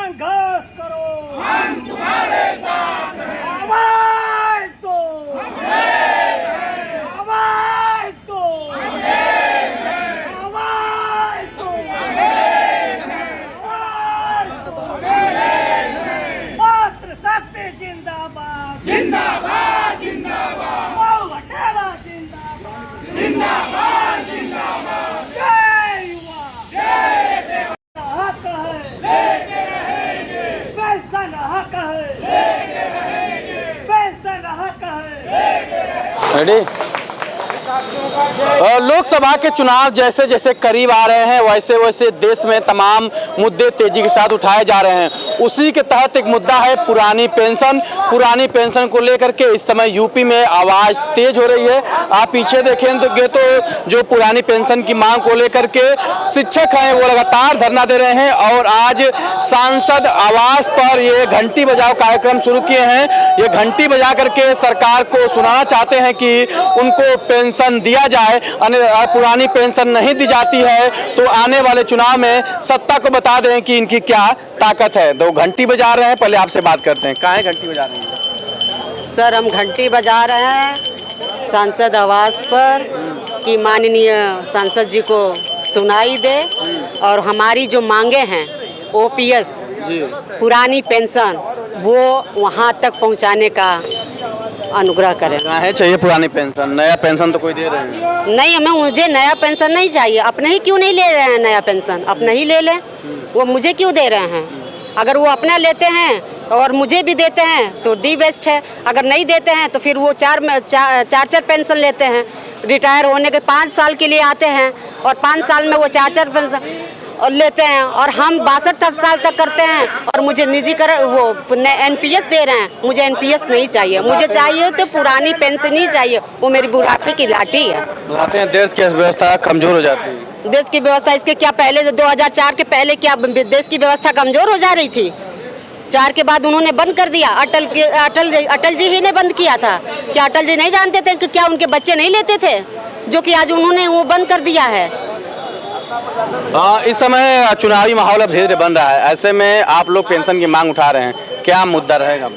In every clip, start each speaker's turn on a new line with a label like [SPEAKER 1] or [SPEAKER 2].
[SPEAKER 1] संघर्ष करो,
[SPEAKER 2] हम तुम्हारे साथ हैं।
[SPEAKER 1] आवाज दो, आवाज दो, आवाज दो, मातृशक्ति जिंदाबाद,
[SPEAKER 2] जिंदाबाद जिंदाबाद
[SPEAKER 1] मऊ हटावा जिंदाबाद,
[SPEAKER 2] जिंदाबाद जिंदाबाद
[SPEAKER 1] जय युवा,
[SPEAKER 2] जय
[SPEAKER 1] हक है,
[SPEAKER 2] लेके रहेंगे,
[SPEAKER 1] पेंशन हक है,
[SPEAKER 2] लेके रहेंगे,
[SPEAKER 1] पेंशन हक है।
[SPEAKER 3] रेडी। लोकसभा के चुनाव जैसे जैसे करीब आ रहे हैं वैसे वैसे देश में तमाम मुद्दे तेजी के साथ उठाए जा रहे हैं। उसी के तहत एक मुद्दा है पुरानी पेंशन। पुरानी पेंशन को लेकर के इस समय यूपी में आवाज़ तेज हो रही है। आप पीछे देखेंगे तो जो पुरानी पेंशन की मांग को लेकर के शिक्षक हैं वो लगातार धरना दे रहे हैं और आज सांसद आवास पर ये घंटी बजाओ कार्यक्रम शुरू किए हैं। ये घंटी बजा करके सरकार को सुनाना चाहते हैं कि उनको पेंशन दिया जाए। पुरानी पेंशन नहीं दी जाती है तो आने वाले चुनाव में सत्ता को बता दें कि इनकी क्या ताकत है। दो घंटी बजा रहे हैं, पहले आपसे बात करते हैं। कहाँ घंटी बजा रहे हैं?
[SPEAKER 4] सर हम घंटी बजा रहे हैं सांसद आवास पर कि माननीय सांसद जी को सुनाई दे और हमारी जो मांगे हैं ओपीएस पुरानी पेंशन वो वहाँ तक पहुँचाने का अनुग्रह करें।
[SPEAKER 3] है चाहिए पुरानी पेंशन, नया पेंशन तो कोई दे रहे हैं
[SPEAKER 4] नहीं, मुझे नया पेंशन नहीं चाहिए। अपने ही क्यों नहीं ले रहे हैं नया पेंशन? अपने ही ले लें, वो मुझे क्यों दे रहे हैं? अगर वो अपना लेते हैं और मुझे भी देते हैं तो डी बेस्ट है। अगर नहीं देते हैं तो फिर वो चार पेंशन लेते हैं। रिटायर होने के 5 साल के लिए आते हैं और 5 साल में वो चार पेंशन और लेते हैं और हम 62 साल तक करते हैं और मुझे निजीकरण वो एनपीएस दे रहे हैं। मुझे एनपीएस नहीं चाहिए, मुझे चाहिए तो पुरानी पेंशन ही चाहिए। वो मेरी बुढ़ापे की लाठी है।
[SPEAKER 3] बताते हैं देश की अर्थव्यवस्था कमजोर हो जाती है।
[SPEAKER 4] देश की व्यवस्था इसके क्या पहले 2004 के पहले क्या देश की व्यवस्था कमजोर हो जा रही थी? 4 के बाद उन्होंने बंद कर दिया। अटल जी ही ने बंद किया था। क्या अटल जी नहीं जानते थे कि क्या उनके बच्चे नहीं लेते थे? जो कि आज उन्होंने वो बंद कर दिया है।
[SPEAKER 3] इस समय चुनावी माहौल अब धीरे धीरे बन रहा है, ऐसे में आप लोग पेंशन की मांग उठा रहे हैं, क्या मुद्दा रहेगा?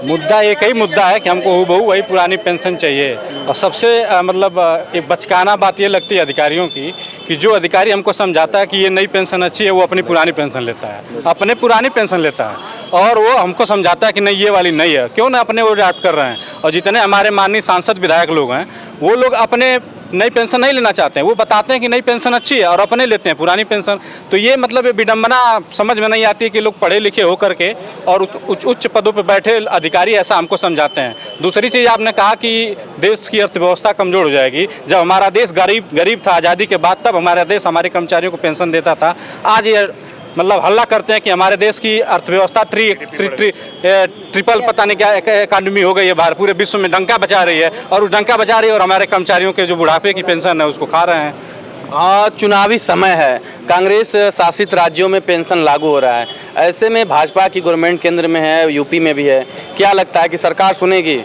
[SPEAKER 5] मुद्दा एक ही मुद्दा है कि हमको हूबहू वही पुरानी पेंशन चाहिए। और सबसे मतलब एक बचकाना बात ये लगती है अधिकारियों की कि जो अधिकारी हमको समझाता है कि ये नई पेंशन अच्छी है वो अपनी पुरानी पेंशन लेता है, अपने पुरानी पेंशन लेता है और वो हमको समझाता है कि नहीं ये वाली नहीं है। क्यों ना अपने वो अडॉप्ट कर रहे हैं। और जितने हमारे माननीय सांसद विधायक लोग हैं वो लोग अपने नई पेंशन नहीं लेना चाहते हैं। वो बताते हैं कि नई पेंशन अच्छी है और अपने लेते हैं पुरानी पेंशन। तो ये मतलब विडंबना समझ में नहीं आती है कि लोग पढ़े लिखे होकर के और उच्च पदों पर बैठे अधिकारी ऐसा हमको समझाते हैं। दूसरी चीज़ आपने कहा कि देश की अर्थव्यवस्था कमज़ोर हो जाएगी। जब हमारा देश गरीब था आज़ादी के बाद, तब हमारा देश हमारे कर्मचारियों को पेंशन देता था। आज ये मतलब हल्ला करते हैं कि हमारे देश की अर्थव्यवस्था ट्रिपल पता नहीं क्या इकॉनमी हो गई है, बाहर पूरे विश्व में डंका बजा रही है और वो डंका बजा रही है और हमारे कर्मचारियों के जो बुढ़ापे की पेंशन है उसको खा रहे हैं।
[SPEAKER 3] चुनावी समय है, कांग्रेस शासित राज्यों में पेंशन लागू हो रहा है, ऐसे में भाजपा की गवर्नमेंट केंद्र में है, यूपी में भी है, क्या लगता है कि सरकार सुनेगी?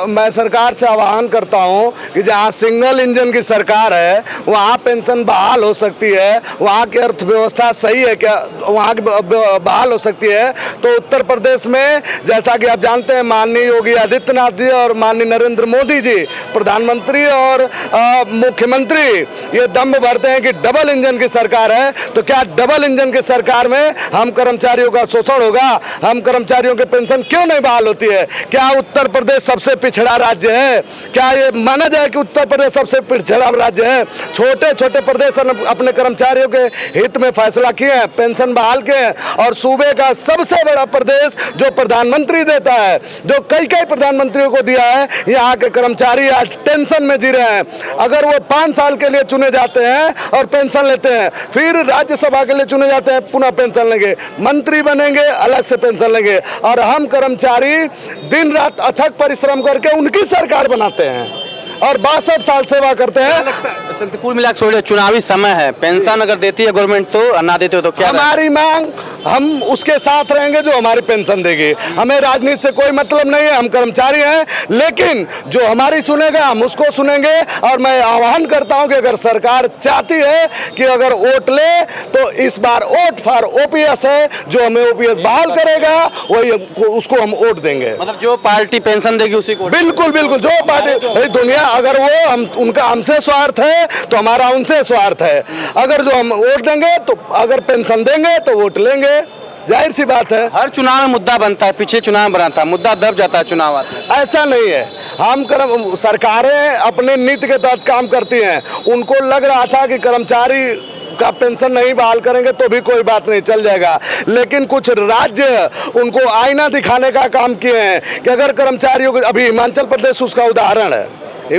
[SPEAKER 6] मैं सरकार से आह्वान करता हूं कि जहां सिंगल इंजन की सरकार है वहां पेंशन बहाल हो सकती है, वहां की अर्थव्यवस्था सही है क्या, वहां की बहाल हो सकती है। तो उत्तर प्रदेश में जैसा कि आप जानते हैं माननीय योगी आदित्यनाथ जी और माननीय नरेंद्र मोदी जी प्रधानमंत्री और मुख्यमंत्री ये दम भरते हैं कि डबल इंजन की सरकार है। तो क्या डबल इंजन की सरकार में हम कर्मचारियों का शोषण होगा? हम कर्मचारियों की पेंशन क्यों नहीं बहाल होती है? क्या उत्तर प्रदेश सबसे पिछड़ा राज्य है? क्या ये माना जाए कि उत्तर प्रदेश सबसे पिछड़ा राज्य है? छोटे छोटे प्रदेश अपने कर्मचारियों के हित में फैसला किए हैं, पेंशन बहाल किए हैं और सूबे का सबसे बड़ा प्रदेश जो प्रधानमंत्री देता है, जो कई प्रधानमंत्रियों को दिया है, यहाँ के कर्मचारी आज टेंशन में जी रहे हैं। अगर वो 5 साल के लिए चुने जाते हैं और पेंशन लेते हैं, फिर राज्यसभा के लिए चुने जाते हैं पुनः पेंशन लेंगे, मंत्री बनेंगे अलग से पेंशन लेंगे और हम कर्मचारी दिन रात अथक परिश्रम करके उनकी सरकार बनाते हैं और 62 साल सेवा करते हैं।
[SPEAKER 3] तो कुल मिला के चुनावी समय है, पेंशन अगर देती है गवर्नमेंट तो, ना देते हो तो क्या?
[SPEAKER 6] हमारी मांग, हम उसके साथ रहेंगे जो हमारी पेंशन देगी। हमें राजनीति से कोई मतलब नहीं है, हम कर्मचारी हैं, लेकिन जो हमारी सुनेगा हम उसको सुनेंगे। और मैं आह्वान करता हूं कि अगर सरकार चाहती है कि अगर वोट ले तो इस बार वोट फॉर ओपीएस है, जो हमें ओपीएस बहाल करेगा वही उसको हम वोट देंगे।
[SPEAKER 3] मतलब जो पार्टी पेंशन देगी उसी को?
[SPEAKER 6] बिल्कुल बिल्कुल, जो पार्टी दुनिया, अगर वो उनका हमसे स्वार्थ है तो हमारा उनसे स्वार्थ है। अगर जो हम वोट देंगे तो, अगर पेंशन देंगे तो वोट लेंगे, जाहिर सी बात है।
[SPEAKER 3] हर चुनाव में मुद्दा बनता है, पीछे चुनाव बना था, मुद्दा दब जाता है चुनाव आते हैं।
[SPEAKER 6] ऐसा नहीं है, हम सरकारें अपने नीति के तहत काम करती हैं। उनको लग रहा था कि कर्मचारी का पेंशन नहीं बहाल करेंगे तो भी कोई बात नहीं, चल जाएगा, लेकिन कुछ राज्य उनको आईना दिखाने का काम किए हैं कि अगर कर्मचारियों को, अभी हिमाचल प्रदेश उसका उदाहरण है,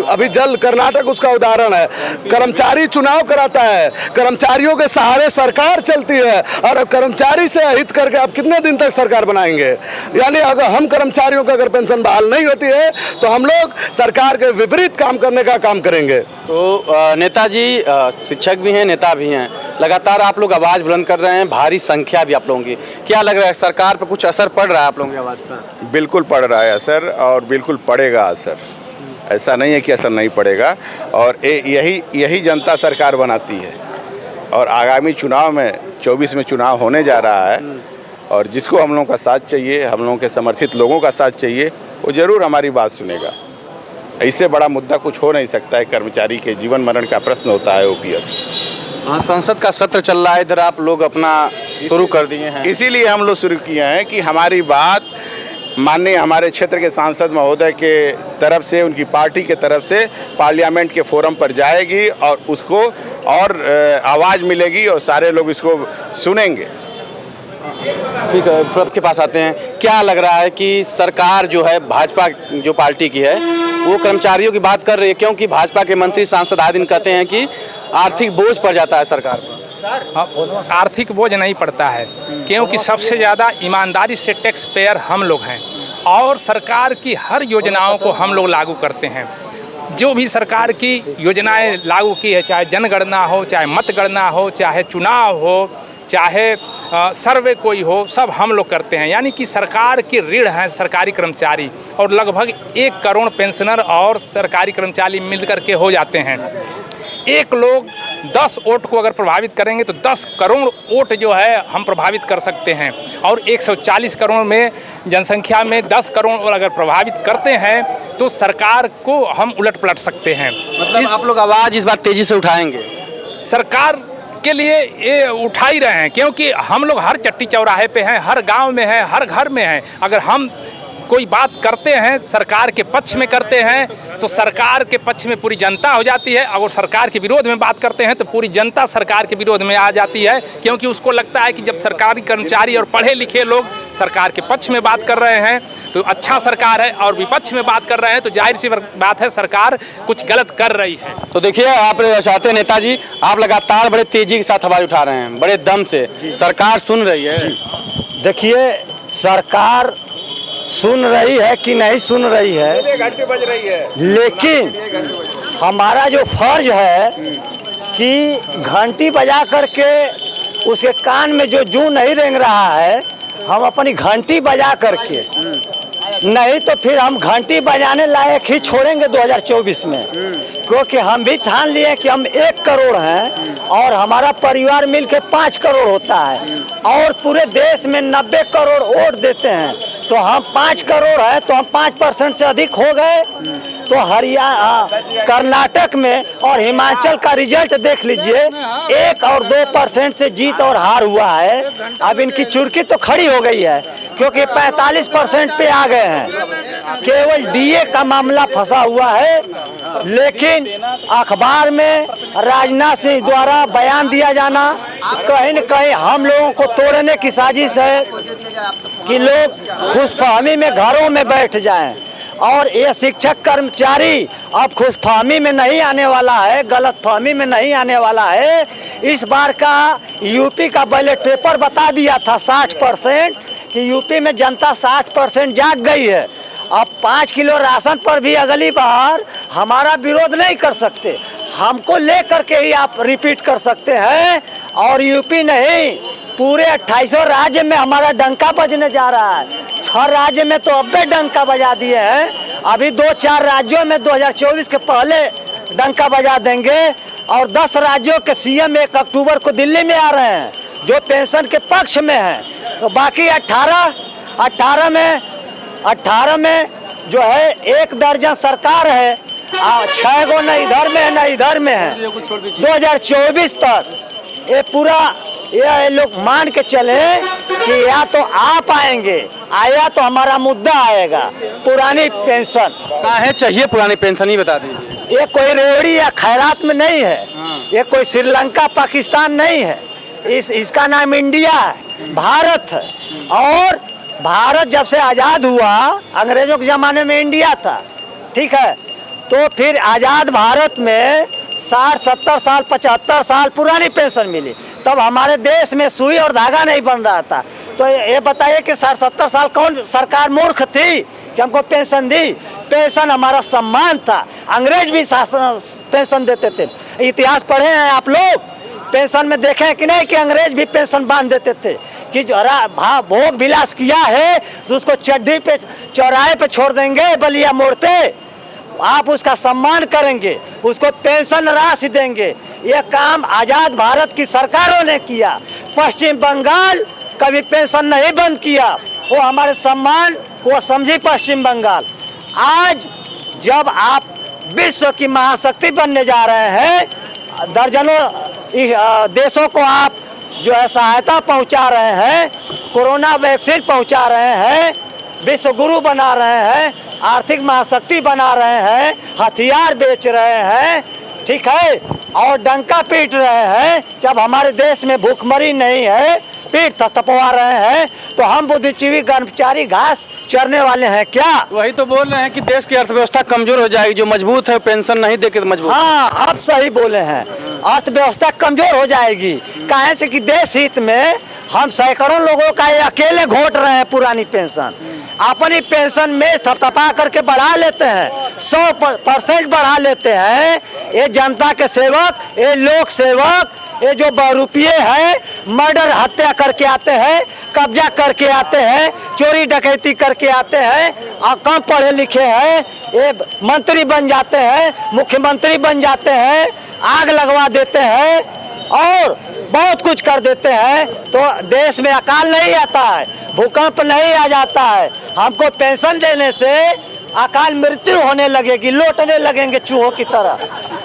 [SPEAKER 6] अभी जल कर्नाटक उसका उदाहरण है। कर्मचारी चुनाव कराता है, कर्मचारियों के सहारे सरकार चलती है, और कर्मचारी से हित करके आप कितने दिन तक सरकार बनाएंगे? यानी अगर हम कर्मचारियों का अगर पेंशन बहाल नहीं होती है तो हम लोग सरकार के विपरीत काम करने का काम करेंगे।
[SPEAKER 3] तो नेताजी शिक्षक भी हैं, नेता भी हैं, लगातार आप लोग आवाज़ बुलंद कर रहे हैं, भारी संख्या भी आप लोगों की, क्या लग रहा है सरकार पर कुछ असर पड़ रहा है आप लोगों की आवाज़ पर?
[SPEAKER 7] बिल्कुल पड़ रहा है असर, और बिल्कुल पड़ेगा असर। ऐसा नहीं है कि असर नहीं पड़ेगा, और यही जनता सरकार बनाती है। और आगामी चुनाव में 24 में चुनाव होने जा रहा है, और जिसको हम लोगों का साथ चाहिए, हम लोगों के समर्थित लोगों का साथ चाहिए, वो ज़रूर हमारी बात सुनेगा। इससे बड़ा मुद्दा कुछ हो नहीं सकता है। कर्मचारी के जीवन मरण का प्रश्न होता है ओपीएस।
[SPEAKER 3] हाँ, संसद का सत्र चल रहा है, इधर आप लोग अपना शुरू कर दिए हैं।
[SPEAKER 7] इसीलिए हम लोग शुरू किए हैं कि हमारी बात माननीय हमारे क्षेत्र के सांसद महोदय के तरफ से, उनकी पार्टी के तरफ से पार्लियामेंट के फोरम पर जाएगी, और उसको और आवाज़ मिलेगी और सारे लोग इसको सुनेंगे।
[SPEAKER 3] ठीक है, प्रभ के पास आते हैं। क्या लग रहा है कि सरकार जो है, भाजपा जो पार्टी की है, वो कर्मचारियों की बात कर रही है? क्योंकि भाजपा के मंत्री सांसद आए दिन कहते हैं कि आर्थिक बोझ पड़ जाता है सरकार पर।
[SPEAKER 8] आर्थिक बोझ नहीं पड़ता है, क्योंकि सबसे ज़्यादा ईमानदारी से टैक्स पेयर हम लोग हैं, और सरकार की हर योजनाओं को हम लोग लागू करते हैं। जो भी सरकार की योजनाएं लागू की है, चाहे जनगणना हो, चाहे मतगणना हो, चाहे चुनाव हो, चाहे सर्वे कोई हो, सब हम लोग करते हैं। यानी कि सरकार की रीढ़ हैं सरकारी कर्मचारी, और लगभग 1 करोड़ पेंशनर और सरकारी कर्मचारी मिलकर के हो जाते हैं। एक लोग 10 वोट को अगर प्रभावित करेंगे तो 10 करोड़ वोट जो है हम प्रभावित कर सकते हैं, और 140 करोड़ में जनसंख्या में 10 करोड़ अगर प्रभावित करते हैं तो सरकार को हम उलट पलट सकते हैं।
[SPEAKER 3] मतलब आप लोग आवाज़ इस बार तेज़ी से उठाएंगे?
[SPEAKER 8] सरकार के लिए ये उठा ही रहे हैं, क्योंकि हम लोग हर चट्टी चौराहे पे हैं, हर गांव में हैं, हर घर में हैं। अगर हम कोई बात करते हैं, सरकार के पक्ष में करते हैं, तो सरकार के पक्ष में पूरी जनता हो जाती है। अगर सरकार के विरोध में बात करते हैं तो पूरी जनता सरकार के विरोध में आ जाती है, क्योंकि उसको लगता है कि जब सरकारी कर्मचारी और पढ़े लिखे लोग सरकार के पक्ष में बात कर रहे हैं तो अच्छा सरकार है, और विपक्ष में बात कर रहे हैं तो जाहिर सी बात है सरकार कुछ गलत कर रही है।
[SPEAKER 3] तो देखिए, आप चाहते हैं नेताजी, आप लगातार बड़े तेजी के साथ आवाज़ उठा रहे हैं, बड़े दम से, सरकार सुन रही है?
[SPEAKER 9] देखिए, सरकार सुन रही है कि नहीं सुन रही है,
[SPEAKER 7] घंटे बज रही है,
[SPEAKER 9] लेकिन हमारा जो फर्ज है कि घंटी बजा करके उसके कान में जो जूं नहीं रेंग रहा है, हम अपनी घंटी बजा करके, नहीं तो फिर हम घंटी बजाने लायक ही छोड़ेंगे 2024 में। क्योंकि हम भी ठान लिए कि हम 1 करोड़ हैं, और हमारा परिवार मिलके 5 करोड़ होता है, और पूरे देश में 90 करोड़ वोट देते हैं, तो हम 5 करोड़ है तो हम 5% से अधिक हो गए। तो हरियाणा, कर्नाटक में और हिमाचल का रिजल्ट देख लीजिए, 1 और 2% से जीत और हार हुआ है। अब इनकी चुरकी तो खड़ी हो गई है, क्योंकि 45% पे आ गए हैं। केवल डीए का मामला फंसा हुआ है, लेकिन अखबार में राजनाथ सिंह द्वारा बयान दिया जाना कहीं न कहीं हम लोगों को तोड़ने की साजिश है कि लोग खुशफहमी में घरों में बैठ जाएं। और ये शिक्षक कर्मचारी अब खुशफहमी में नहीं आने वाला है, गलतफहमी में नहीं आने वाला है। इस बार का यूपी का बैलेट पेपर बता दिया था 60%, कि यूपी में जनता 60% जाग गई है। अब 5 किलो राशन पर भी अगली बार हमारा विरोध नहीं कर सकते। हमको ले करके ही आप रिपीट कर सकते हैं। और यूपी नहीं, पूरे 28 राज्य में हमारा डंका बजने जा रहा है। 6 राज्य में तो अब भी डंका बजा दिए हैं, अभी 2-4 राज्यों में 2024 के पहले डंका बजा देंगे। और 10 राज्यों के सीएम 1 अक्टूबर को दिल्ली में आ रहे हैं जो पेंशन के पक्ष में है। तो बाकी 18 में जो है 1 दर्जन सरकार है, 6 गो न इधर में है न इधर में है। 2024 तक ये पूरा ये लोग मान के चले कि या तो आप आएंगे आया तो हमारा मुद्दा आएगा पुरानी पेंशन।
[SPEAKER 3] काहे चाहिए पुरानी पेंशन ही बता दीजिए।
[SPEAKER 9] ये कोई रेवड़ी या खैरात में नहीं है, ये कोई श्रीलंका पाकिस्तान नहीं है, इसका नाम इंडिया है, भारत है। और भारत जब से आज़ाद हुआ, अंग्रेजों के ज़माने में इंडिया था, ठीक है। तो फिर आज़ाद भारत में 60-70 साल 75 साल पुरानी पेंशन मिली, तब हमारे देश में सुई और धागा नहीं बन रहा था। तो ये बताइए कि 60-70 साल कौन सरकार मूर्ख थी कि हमको पेंशन दी? पेंशन हमारा सम्मान था, अंग्रेज भी पेंशन देते थे। इतिहास पढ़े हैं आप लोग, पेंशन में देखे हैं कि नहीं कि अंग्रेज भी पेंशन बांध देते थे कि भोग विलास किया है तो उसको चड्डी पे चौराहे पे छोड़ देंगे, बलिया मोड़ पे आप उसका सम्मान करेंगे, उसको पेंशन राशि देंगे। ये काम आज़ाद भारत की सरकारों ने किया। पश्चिम बंगाल कभी पेंशन नहीं बंद किया, वो हमारे सम्मान को समझी पश्चिम बंगाल। आज जब आप विश्व की महाशक्ति बनने जा रहे हैं, दर्जनों देशों को आप जो है सहायता पहुंचा रहे हैं, कोरोना वैक्सीन पहुंचा रहे हैं, विश्व गुरु बना रहे हैं, आर्थिक महाशक्ति बना रहे हैं, हथियार बेच रहे हैं, ठीक है, और डंका पीट रहे हैं कि अब हमारे देश में भूखमरी नहीं है, पीठ थपथपवा रहे हैं। तो हम बुद्धिजीवी कर्मचारी घास चरने वाले हैं क्या?
[SPEAKER 3] वही तो बोल रहे हैं कि देश की अर्थव्यवस्था कमजोर हो जाएगी, जो मजबूत है पेंशन नहीं देके मजबूत।
[SPEAKER 9] हाँ, आप सही बोले हैं, अर्थव्यवस्था कमजोर हो जाएगी। काहे से कि देश हित में हम सैकड़ों लोगों का ये अकेले घोट रहे हैं पुरानी पेंशन। अपनी पेंशन में थपथपा करके बढ़ा लेते हैं, 100% बढ़ा लेते हैं। ये जनता के सेवक, ये लोक सेवक, ये जो बहुरूपिये है, मर्डर हत्या करके आते हैं, कब्जा करके आते हैं, चोरी डकैती करके आते हैं, और कम पढ़े लिखे हैं, ये मंत्री बन जाते हैं, मुख्यमंत्री बन जाते हैं, आग लगवा देते हैं और बहुत कुछ कर देते हैं। तो देश में अकाल नहीं आता है, भूकंप नहीं आ जाता है। हमको पेंशन देने से अकाल मृत्यु होने लगेगी, लौटने लगेंगे चूहों की तरह,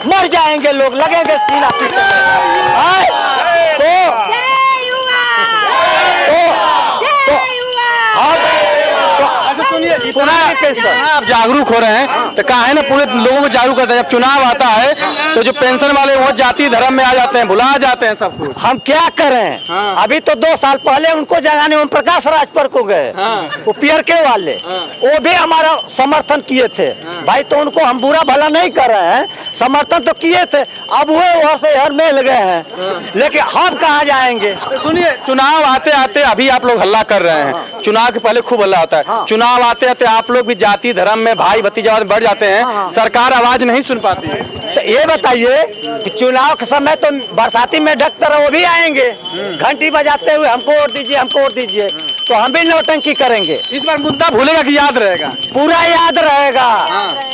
[SPEAKER 9] मर जाएंगे लोग, लगेंगे सीना पीटने।
[SPEAKER 3] पुरानी पेंशन आप जागरूक हो रहे हैं तो कहा है ना, पूरे लोगों को जागरूक करते हैं। जब चुनाव आता है तो जो पेंशन वाले वो जाति धर्म में आ जाते हैं, भुला जाते हैं सब कुछ।
[SPEAKER 9] हम क्या करें?
[SPEAKER 3] हाँ।
[SPEAKER 9] अभी तो 2 साल पहले उनको जगाने ओम प्रकाश राजभर को गए, वो पियर के वाले, वो भी हमारा समर्थन किए थे भाई। तो उनको हम बुरा भला नहीं कर रहे हैं, समर्थन तो किए थे। अब वो वहाँ से हर मिल गए हैं, लेकिन हम कहाँ जाएंगे?
[SPEAKER 3] सुनिए, चुनाव आते आते अभी आप लोग हल्ला कर रहे हैं, चुनाव के पहले खूब हल्ला होता है। चुनाव आते आते आप लोग भी जाति धर्म में भाई भतीजावाद बढ़ जाते हैं, सरकार आवाज नहीं सुन पाती है।
[SPEAKER 9] तो ये बताइए कि चुनाव के समय तो बरसाती में ढककर वो भी आएंगे घंटी बजाते हुए, हमको वोट दीजिए, हमको वोट दीजिए। तो हम भी नौटंकी करेंगे।
[SPEAKER 3] इस बार मुद्दा भूलेगा कि याद रहेगा?
[SPEAKER 9] पूरा याद रहेगा।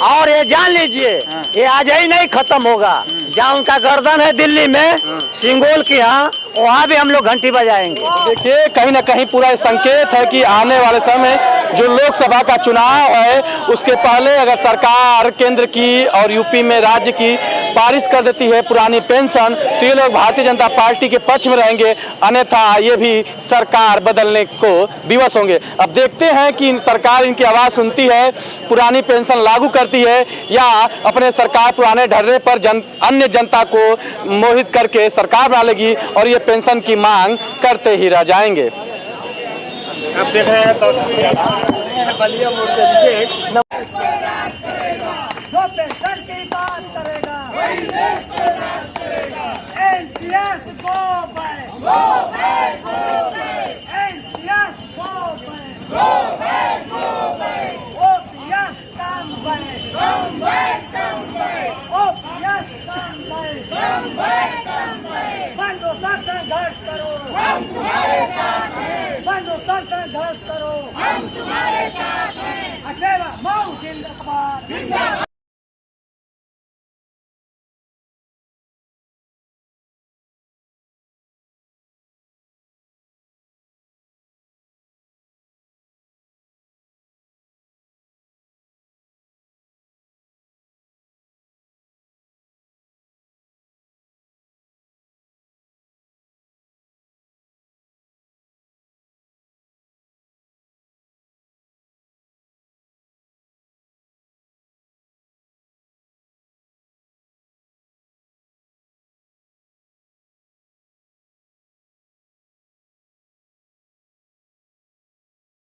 [SPEAKER 9] और ये जान लीजिए, ये आज ही नहीं खत्म होगा। जहाँ उनका गर्दन है दिल्ली में, सिंगोल की, यहाँ वहाँ भी हम लोग घंटी बजाएंगे।
[SPEAKER 3] देखिए, कहीं ना कहीं पूरा संकेत है कि आने वाले समय जो लोकसभा का चुनाव है, उसके पहले अगर सरकार केंद्र की और यूपी में राज्य की पारिश कर देती है पुरानी पेंशन, तो ये लोग भारतीय जनता पार्टी के पक्ष में रहेंगे, अन्यथा ये भी सरकार बदलने को विवश होंगे। अब देखते हैं कि सरकार इनकी आवाज़ सुनती है, पुरानी पेंशन लागू करती है, या अपने सरकार पुराने ढर्रे पर अन्य जनता को मोहित करके सरकार बना लेगी और ये पेंशन की मांग करते ही रह जाएंगे।
[SPEAKER 1] अब देख रहे हैं तो जो पेंशन की बात करेगा NPS go back, NPS go back, OPS come back, OPS come back।
[SPEAKER 2] जिंदाबाद